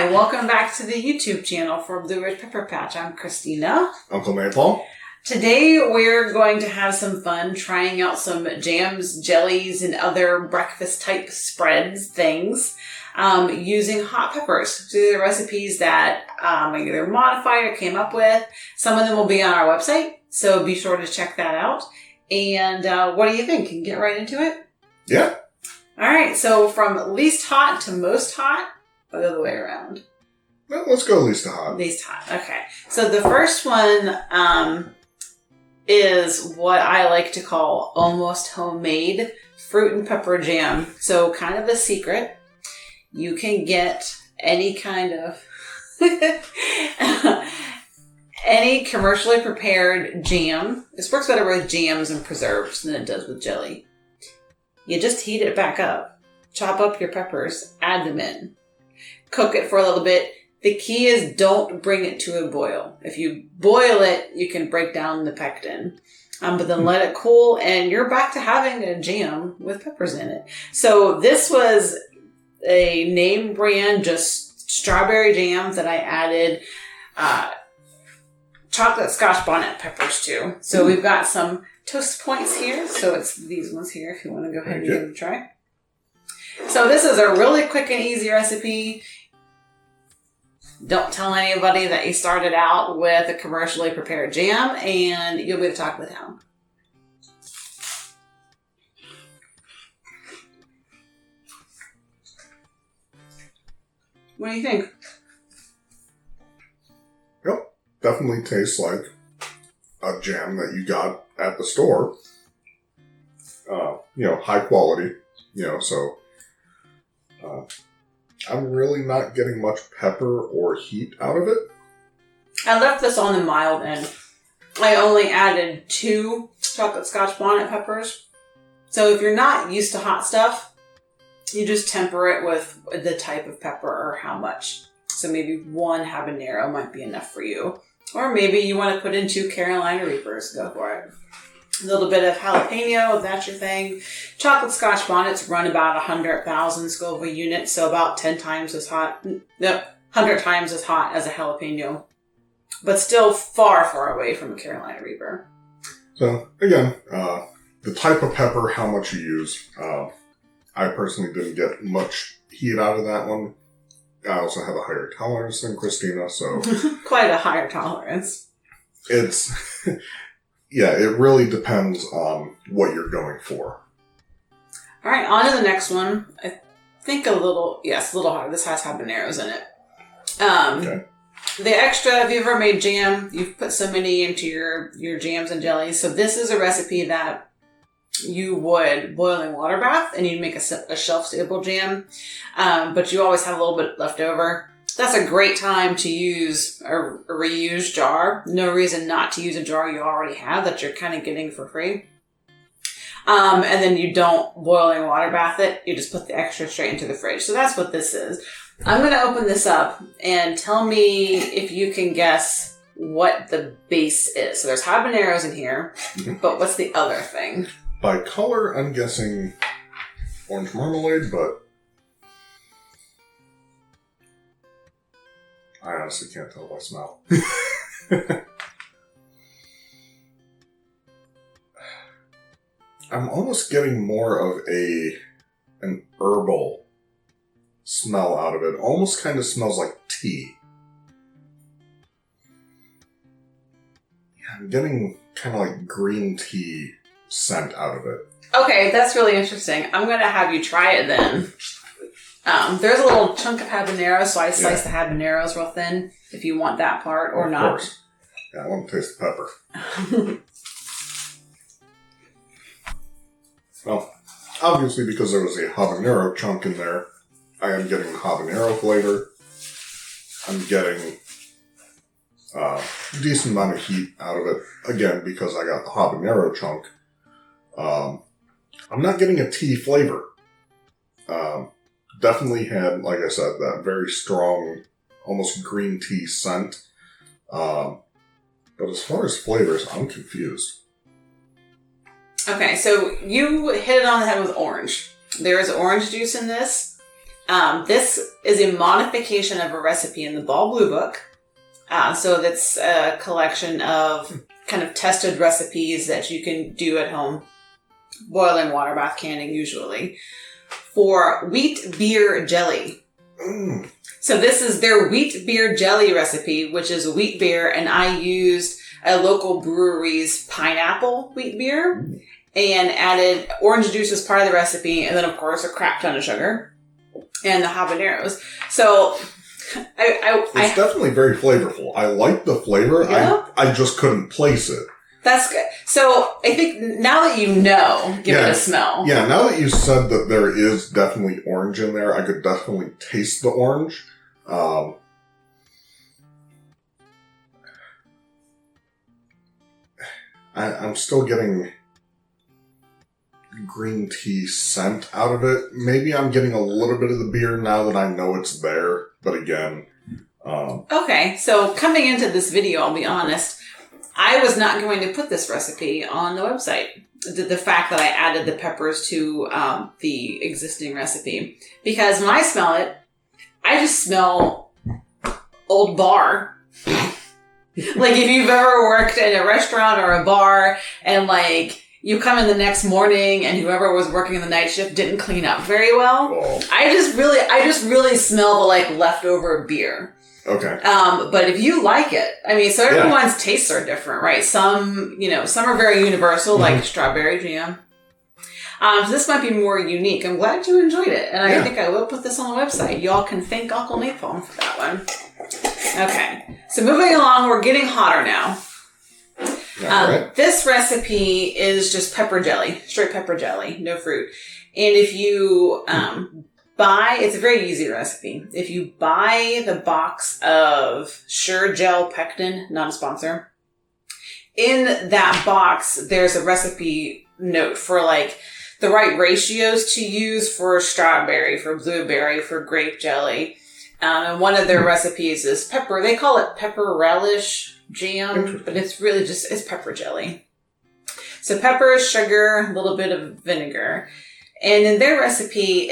Hi, welcome back to the YouTube channel for Blue Ridge Pepper Patch. I'm Christina. Uncle Maple. Today we're going to have some fun trying out some jams, jellies, and other breakfast type spreads things using hot peppers. These are the recipes that I either modified or came up with. Some of them will be on our website, so be sure to check that out. And what do you think? Can you get right into it? Yeah. All right, so from least hot to most hot, or the other way around? Well, let's go least hot. Least hot, okay. So the first one is what I like to call almost homemade fruit and pepper jam. So kind of a secret. You can get any kind of, any commercially prepared jam. This works better with jams and preserves than it does with jelly. You just heat it back up. Chop up your peppers, add them in. Cook it for a little bit. The key is don't bring it to a boil. If you boil it, you can break down the pectin. But then let it cool and you're back to having a jam with peppers in it. So this was a name brand, just strawberry jam that I added chocolate scotch bonnet peppers to. So we've got some toast points here. So it's these ones here if you want to go ahead and give it a try. So this is a really quick and easy recipe. Don't tell anybody that you started out with a commercially prepared jam and you'll be the talk of the town. What do you think? Yep. Definitely tastes like a jam that you got at the store. High quality. So I'm really not getting much pepper or heat out of it. I left this on the mild end. I only added 2 chocolate scotch bonnet peppers. So if you're not used to hot stuff, you just temper it with the type of pepper or how much. So maybe 1 habanero might be enough for you. Or maybe you want to put in 2 Carolina Reapers. Go for it. A little bit of jalapeno, if that's your thing. Chocolate scotch bonnets run about 100,000 Scoville units, so about 10 times as hot. No, 100 times as hot as a jalapeno. But still far, far away from a Carolina Reaper. So, again, the type of pepper, how much you use. I personally didn't get much heat out of that one. I also have a higher tolerance than Christina, so... Quite a higher tolerance. It's... Yeah, it really depends on what you're going for. All right, on to the next one. I think a little hotter. This has habaneros in it. Okay. The extra, if you've ever made jam, you've put so many into your jams and jellies. So this is a recipe that you would boil in water bath and you'd make a shelf-stable jam. But you always have a little bit left over. That's a great time to use a reused jar. No reason not to use a jar you already have that you're kind of getting for free. And then you don't boiling water bath it. You just put the extra straight into the fridge. So that's what this is. I'm going to open this up and tell me if you can guess what the base is. So there's habaneros in here, but what's the other thing? By color, I'm guessing orange marmalade, but I honestly can't tell by smell. I'm almost getting more of an herbal smell out of it. Almost kind of smells like tea. Yeah, I'm getting kind of like green tea scent out of it. Okay, that's really interesting. I'm going to have you try it then. There's a little chunk of habanero, so I slice the habaneros real thin if you want that part or not. Of course. Yeah, I want to taste the pepper. Well, obviously because there was a habanero chunk in there, I am getting habanero flavor. I'm getting a decent amount of heat out of it. Again, because I got the habanero chunk. I'm not getting a tea flavor. Definitely had, like I said, that very strong, almost green tea scent. But as far as flavors, I'm confused. Okay, so you hit it on the head with orange. There is orange juice in this. This is a modification of a recipe in the Ball Blue Book. So that's a collection of kind of tested recipes that you can do at home. Boiling water bath canning, usually. For wheat beer jelly. Mm. So this is their wheat beer jelly recipe, which is wheat beer, and I used a local brewery's pineapple wheat beer and added orange juice as part of the recipe, and then of course a crap ton of sugar and the habaneros. So it's definitely very flavorful. I like the flavor. Yeah. I just couldn't place it. That's good. So I think now that you know, give it a smell. Yeah, now that you said that there is definitely orange in there, I could definitely taste the orange. I'm still getting green tea scent out of it. Maybe I'm getting a little bit of the beer now that I know it's there. But again... Okay, so coming into this video, I'll be honest, I was not going to put this recipe on the website. The fact that I added the peppers to the existing recipe. Because when I smell it, I just smell old bar. Like if you've ever worked in a restaurant or a bar and like you come in the next morning and whoever was working the night shift didn't clean up very well. Oh. I just really smell the like leftover beer. Okay. But if you like it, I mean, so everyone's tastes are different, right? Some are very universal, like strawberry jam. So this might be more unique. I'm glad you enjoyed it. And I think I will put this on the website. Y'all can thank Uncle Napalm for that one. Okay. So moving along, we're getting hotter now. Right. This recipe is just pepper jelly, straight pepper jelly, no fruit. And if you it's a very easy recipe. If you buy the box of Sure Gel Pectin, not a sponsor, in that box, there's a recipe note for like the right ratios to use for strawberry, for blueberry, for grape jelly. And one of their recipes is pepper. They call it pepper relish jam, but it's really it's pepper jelly. So pepper, sugar, a little bit of vinegar. And in their recipe,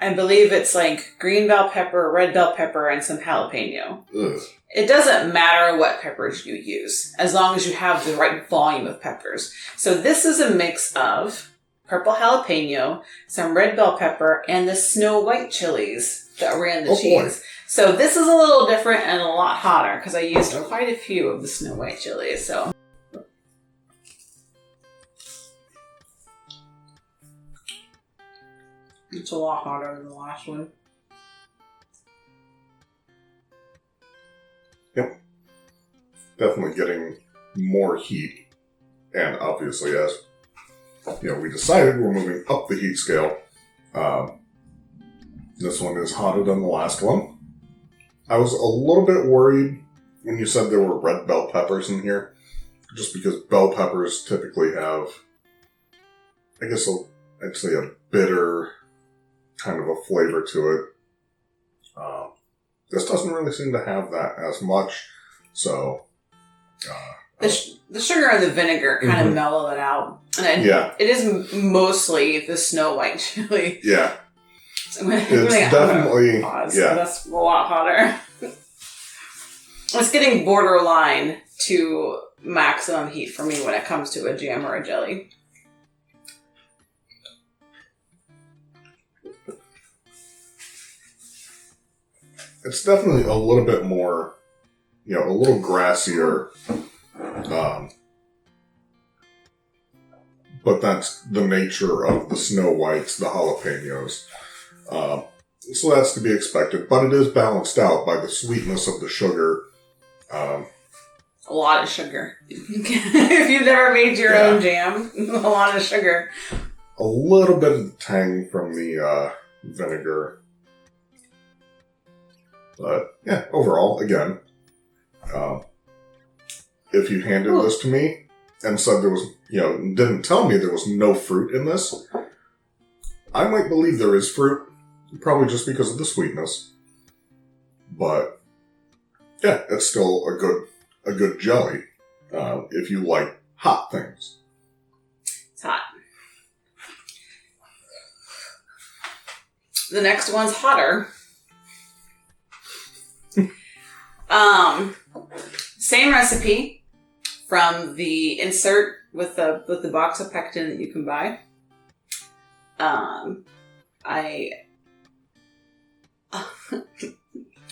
I believe it's like green bell pepper, red bell pepper, and some jalapeno. Ugh. It doesn't matter what peppers you use, as long as you have the right volume of peppers. So this is a mix of purple jalapeno, some red bell pepper, and the Snow White chilies that were in the cheese. Boy. So this is a little different and a lot hotter because I used quite a few of the Snow White chilies. So it's a lot hotter than the last one. Yep. Definitely getting more heat. And obviously, as we decided we're moving up the heat scale. This one is hotter than the last one. I was a little bit worried when you said there were red bell peppers in here. Just because bell peppers typically have, I guess I'd say a bitter kind of a flavor to it. This doesn't really seem to have that as much. So... The sugar and the vinegar kind of mellow it out. And it is mostly the Snow White chili. Yeah. So it's definitely... Pause. Yeah. That's a lot hotter. It's getting borderline to maximum heat for me when it comes to a jam or a jelly. It's definitely a little bit more, a little grassier. But that's the nature of the Snow Whites, the jalapenos. So that's to be expected. But it is balanced out by the sweetness of the sugar. A lot of sugar. If you've never made your own jam, a lot of sugar. A little bit of the tang from the vinegar. But, overall, again, if you handed this to me and said there was, didn't tell me there was no fruit in this, I might believe there is fruit, probably just because of the sweetness. But, it's still a good jelly, if you like hot things. It's hot. The next one's hotter. Same recipe from the insert with the box of pectin that you can buy. I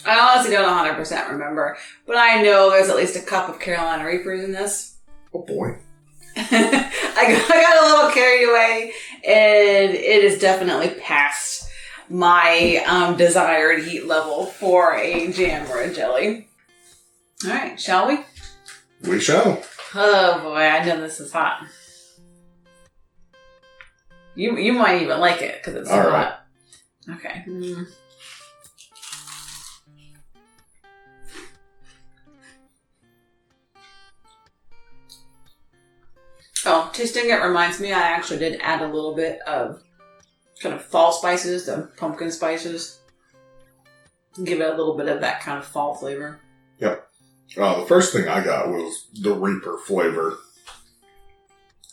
honestly don't 100% remember, but I know there's at least a cup of Carolina Reapers in this. Oh boy. I got a little carried away, and it is definitely past my desired heat level for a jam or a jelly. All right, shall we? We shall. Oh boy, I know this is hot. You might even like it because it's hot. Right. Okay. Oh, tasting it reminds me, I actually did add a little bit of kind of fall spices, the pumpkin spices. Give it a little bit of that kind of fall flavor. Yep. The first thing I got was the Reaper flavor.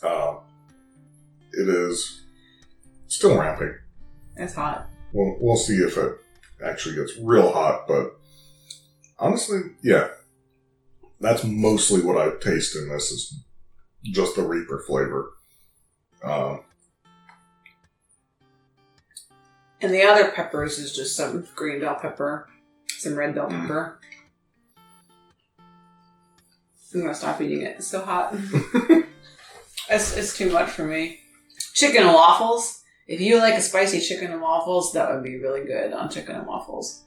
It is still ramping. It's hot. We'll see if it actually gets real hot, but honestly, yeah. That's mostly what I taste in this is just the Reaper flavor. And the other peppers is just some green bell pepper, some red bell pepper. I'm going to stop eating it. It's so hot. It's too much for me. Chicken and waffles. If you like a spicy chicken and waffles, that would be really good on chicken and waffles.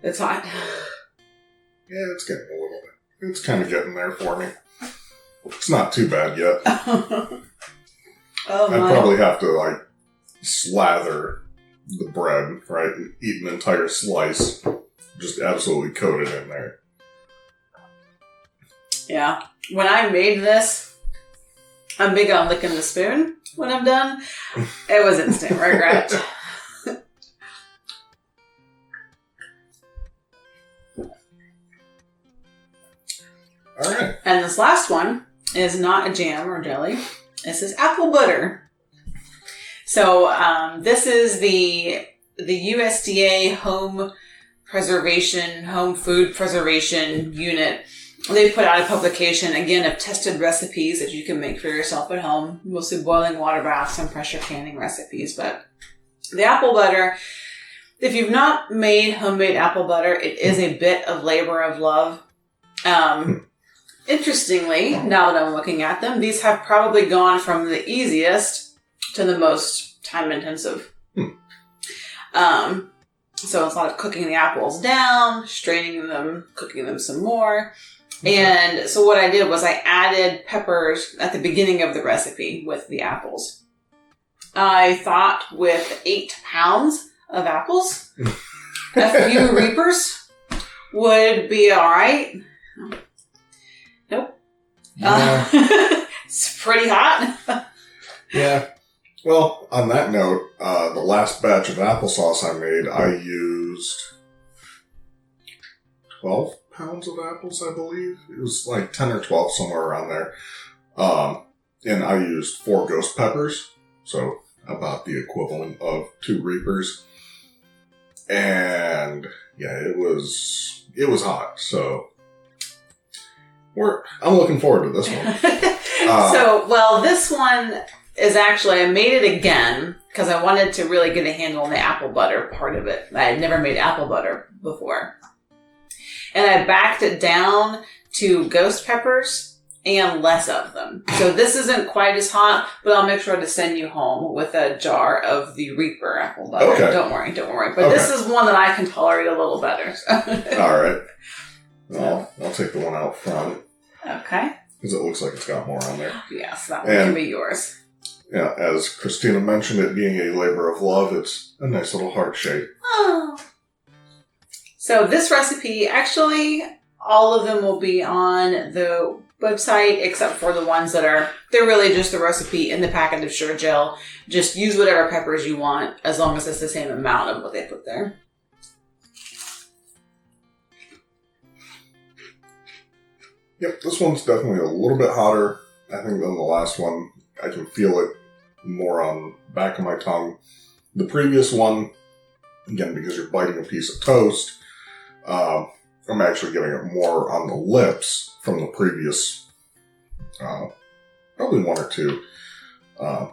It's hot. Yeah, it's getting a little bit. It's kind of getting there for me. It's not too bad yet. Oh I'd probably have to, slather the bread, right? And eat an entire slice. Just absolutely coat it in there. Yeah. When I made this, I'm big on licking the spoon when I'm done. It was instant regret. All right. And this last one is not a jam or jelly. This is apple butter. So this is the USDA Home Food Preservation Unit. They put out a publication, again, of tested recipes that you can make for yourself at home. Mostly boiling water baths and pressure canning recipes. But the apple butter, if you've not made homemade apple butter, it is a bit of labor of love. Interestingly, now that I'm looking at them, these have probably gone from the easiest to the most time-intensive. So it's a lot of cooking the apples down, straining them, cooking them some more. Okay. And so what I did was I added peppers at the beginning of the recipe with the apples. I thought with 8 pounds of apples, a few Reapers would be all right. Nope. Yeah. It's pretty hot. Yeah. Well, on that note, the last batch of applesauce I made, I used 12 pounds of apples, I believe. It was like 10 or 12, somewhere around there. And I used 4 ghost peppers, so about the equivalent of 2 Reapers. And yeah, it was hot, so I'm looking forward to this one. This one is actually, I made it again because I wanted to really get a handle on the apple butter part of it. I had never made apple butter before. And I backed it down to ghost peppers and less of them. So this isn't quite as hot, but I'll make sure to send you home with a jar of the Reaper apple butter. Okay. Don't worry. But This is one that I can tolerate a little better. So. All right. Well, I'll take the one out front. Okay. Because it looks like it's got more on there. Yes, that one can be yours. Yeah, as Christina mentioned, it being a labor of love, it's a nice little heart shape. Oh. So this recipe, actually, all of them will be on the website, except for the ones they're really just the recipe in the packet of Sure-Gel. Just use whatever peppers you want, as long as it's the same amount of what they put there. Yep, this one's definitely a little bit hotter, I think, than the last one. I can feel it more on the back of my tongue. The previous one, again, because you're biting a piece of toast, I'm actually getting it more on the lips from the previous, probably one or two. But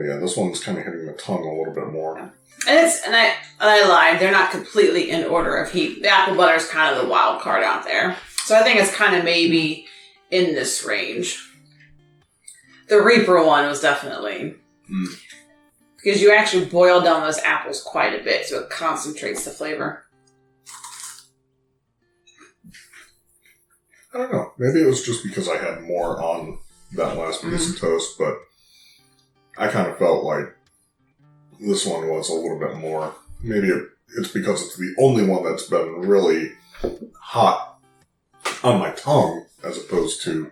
yeah, this one's kind of hitting the tongue a little bit more. And I lied. They're not completely in order of heat. The apple butter is kind of the wild card out there. So I think it's kind of maybe in this range. The Reaper one was definitely... Because you actually boil down those apples quite a bit, so it concentrates the flavor. I don't know. Maybe it was just because I had more on that last piece of toast, but I kind of felt like this one was a little bit more. Maybe it's because it's the only one that's been really hot on my tongue as opposed to,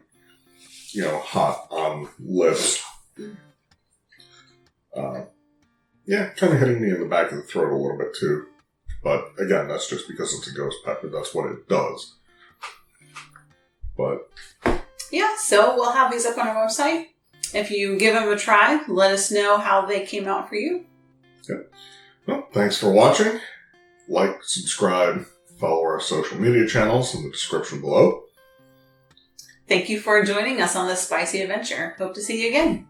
hot on lips. Yeah, kind of hitting me in the back of the throat a little bit too. But again, that's just because it's a ghost pepper. That's what it does. But yeah, so we'll have these up on our website. If you give them a try, let us know how they came out for you. Yeah. Well, thanks for watching. Like, subscribe, follow our social media channels in the description below. Thank you for joining us on this spicy adventure. Hope to see you again.